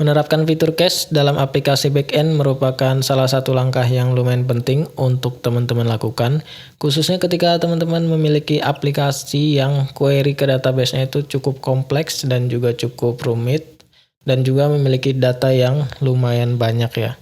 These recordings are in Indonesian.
Menerapkan fitur cache dalam aplikasi backend merupakan salah satu langkah yang lumayan penting untuk teman-teman lakukan, khususnya ketika teman-teman memiliki aplikasi yang query ke database-nya itu cukup kompleks dan juga cukup rumit, dan juga memiliki data yang lumayan banyak ya.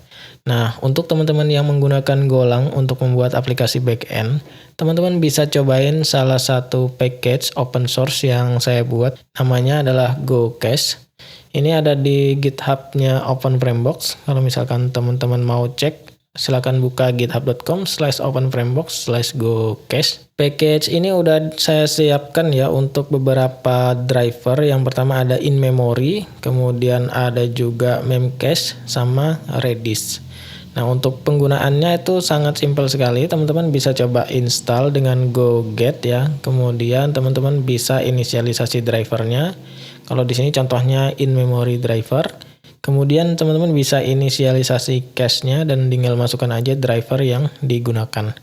Nah, untuk teman-teman yang menggunakan Golang untuk membuat aplikasi backend, teman-teman bisa cobain salah satu package open source yang saya buat, namanya adalah GoCache. Ini ada di GitHub-nya OpenFramebox. Kalau misalkan teman-teman mau cek, silakan buka github.com/openframebox/gocache. Package ini udah saya siapkan ya untuk beberapa driver. Yang pertama ada in memory, kemudian ada juga memcache sama Redis. Nah, untuk penggunaannya itu sangat simpel sekali. Teman-teman bisa coba install dengan go-get ya. Kemudian teman-teman bisa inisialisasi drivernya. Kalau di sini contohnya in memory driver. Kemudian teman-teman bisa inisialisasi cache-nya dan tinggal masukkan aja driver yang digunakan.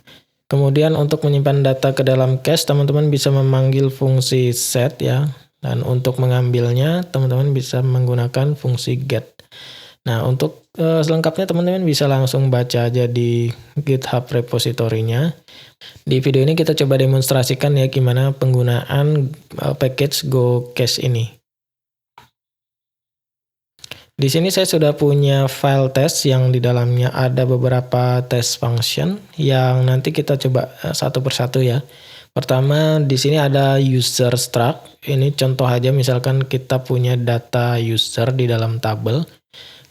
Kemudian untuk menyimpan data ke dalam cache, teman-teman bisa memanggil fungsi set ya. Dan untuk mengambilnya, teman-teman bisa menggunakan fungsi get. Nah, untuk selengkapnya teman-teman bisa langsung baca aja di GitHub repositorinya. Di video ini kita coba demonstrasikan ya gimana penggunaan package GoCache ini. Di sini saya sudah punya file test yang di dalamnya ada beberapa test function yang nanti kita coba satu persatu ya. Pertama di sini ada user struct. Ini contoh aja misalkan kita punya data user di dalam tabel.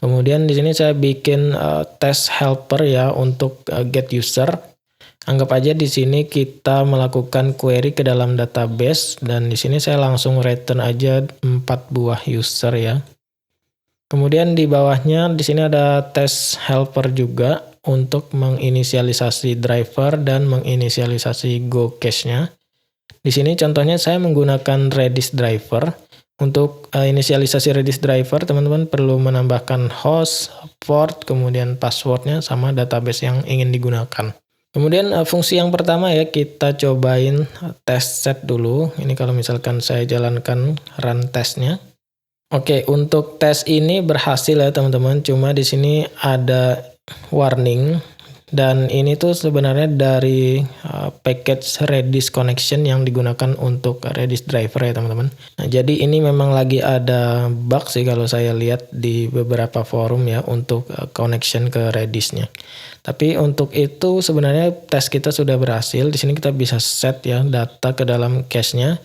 Kemudian di sini saya bikin test helper ya untuk get user. Anggap aja di sini kita melakukan query ke dalam database dan di sini saya langsung return aja 4 buah user ya. Kemudian di bawahnya di sini ada test helper juga untuk menginisialisasi driver dan menginisialisasi GoCache-nya. Di sini contohnya saya menggunakan Redis driver. Untuk inisialisasi Redis driver, teman-teman perlu menambahkan host, port, kemudian passwordnya sama database yang ingin digunakan. Kemudian fungsi yang pertama ya kita cobain test set dulu. Ini kalau misalkan saya jalankan run testnya. Oke, untuk tes ini berhasil ya teman-teman. Cuma di sini ada warning dan ini tuh sebenarnya dari package Redis connection yang digunakan untuk Redis driver ya teman-teman. Nah, jadi ini memang lagi ada bug sih kalau saya lihat di beberapa forum ya untuk connection ke Redisnya. Tapi untuk itu sebenarnya tes kita sudah berhasil. Di sini kita bisa set ya data ke dalam cache-nya.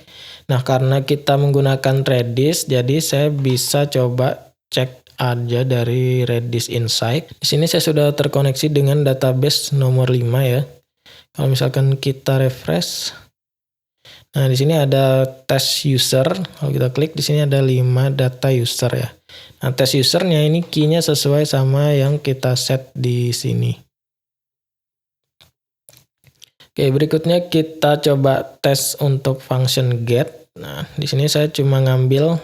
Nah, karena kita menggunakan Redis, jadi saya bisa coba cek aja dari Redis Insight. Di sini saya sudah terkoneksi dengan database nomor 5 ya. Kalau misalkan kita refresh. Nah, di sini ada test user. Kalau kita klik di sini ada 5 data user ya. Nah, test usernya ini key-nya sesuai sama yang kita set di sini. Oke, berikutnya kita coba tes untuk function get. Nah, di sini saya cuma ngambil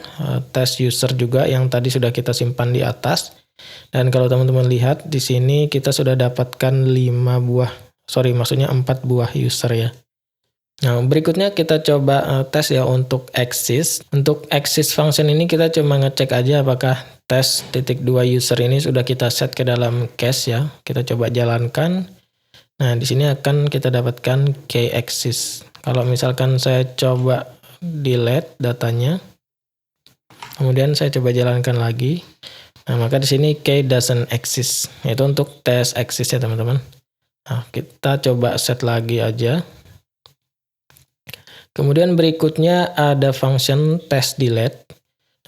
test user juga yang tadi sudah kita simpan di atas. Dan kalau teman-teman lihat di sini kita sudah dapatkan 4 buah user ya. Nah, berikutnya kita coba tes ya untuk access. Untuk access function ini kita cuma ngecek aja apakah tes.2 user ini sudah kita set ke dalam cache ya. Kita coba jalankan. Nah, di sini akan kita dapatkan key access. Kalau misalkan saya coba delete datanya, kemudian saya coba jalankan lagi. Nah, maka di sini key doesn't exist. Itu untuk tes access ya teman-teman. Nah, kita coba set lagi aja. Kemudian berikutnya ada function test delete.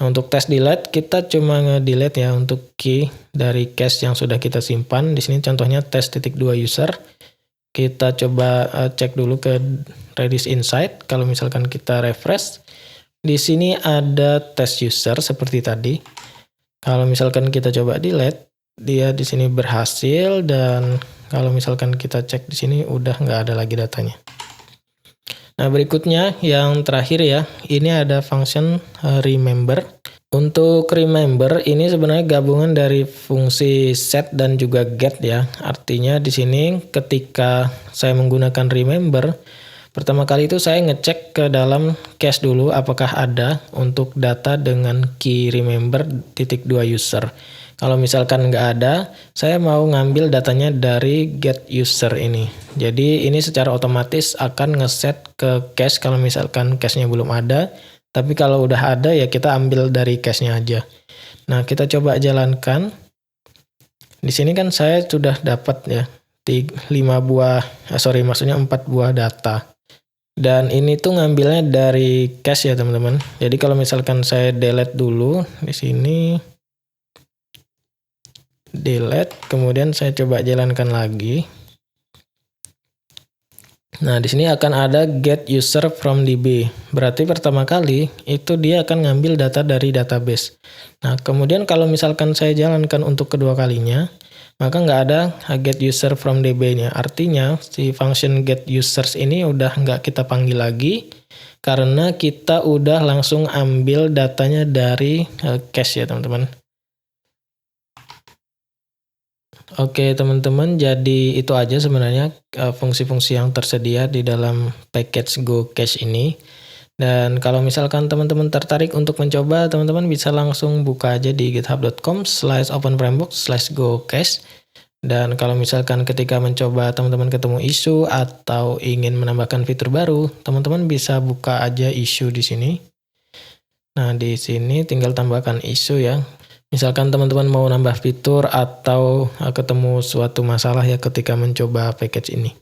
Nah, untuk test delete kita cuma nge-delete ya untuk key dari cache yang sudah kita simpan. Di sini contohnya test.2 user. Kita coba cek dulu ke Redis Insight. Kalau misalkan kita refresh, di sini ada test user seperti tadi. Kalau misalkan kita coba delete, dia di sini berhasil dan kalau misalkan kita cek di sini udah nggak ada lagi datanya. Nah, berikutnya yang terakhir ya, ini ada function remember. Untuk remember ini sebenarnya gabungan dari fungsi set dan juga get ya. Artinya di sini ketika saya menggunakan remember, Pertama kali itu saya ngecek ke dalam cache dulu apakah ada untuk data dengan key remember .2 user. Kalau misalkan nggak ada, saya mau ngambil datanya dari get user ini. Jadi ini secara otomatis akan ngeset ke cache kalau misalkan cache-nya belum ada. Tapi kalau udah ada ya kita ambil dari cache-nya aja. Nah, kita coba jalankan. Di sini kan saya sudah dapat ya 4 buah data. Dan ini tuh ngambilnya dari cache ya teman-teman. Jadi kalau misalkan saya delete dulu di sini, delete, kemudian saya coba jalankan lagi. Nah, di sini akan ada get user from DB. Berarti pertama kali itu dia akan ngambil data dari database. Nah, kemudian kalau misalkan saya jalankan untuk kedua kalinya, maka nggak ada get user from DB-nya. Artinya si function get users ini udah nggak kita panggil lagi karena kita udah langsung ambil datanya dari cache ya teman-teman. Oke teman-teman, jadi itu aja sebenarnya fungsi-fungsi yang tersedia di dalam package GoCache ini. Dan kalau misalkan teman-teman tertarik untuk mencoba, teman-teman bisa langsung buka aja di github.com/openframebook/gocache. Dan kalau misalkan ketika mencoba teman-teman ketemu isu atau ingin menambahkan fitur baru, teman-teman bisa buka aja isu di sini. Nah, di sini tinggal tambahkan isu ya. Misalkan teman-teman mau nambah fitur atau ketemu suatu masalah ya ketika mencoba package ini.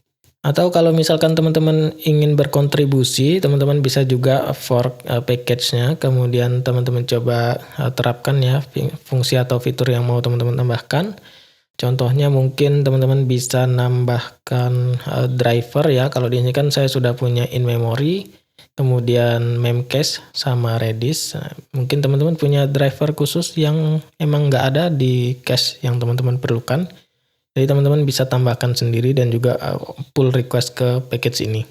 Atau kalau misalkan teman-teman ingin berkontribusi, teman-teman bisa juga fork package-nya, kemudian teman-teman coba terapkan ya fungsi atau fitur yang mau teman-teman tambahkan. Contohnya mungkin teman-teman bisa nambahkan driver ya. Kalau di sini kan saya sudah punya in memory, kemudian memcache sama Redis. Nah, mungkin teman-teman punya driver khusus yang emang nggak ada di cache yang teman-teman perlukan. Jadi teman-teman bisa tambahkan sendiri dan juga pull request ke package ini.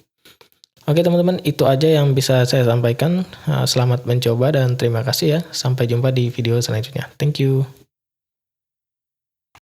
Oke teman-teman, itu aja yang bisa saya sampaikan. Selamat mencoba dan terima kasih ya. Sampai jumpa di video selanjutnya. Thank you.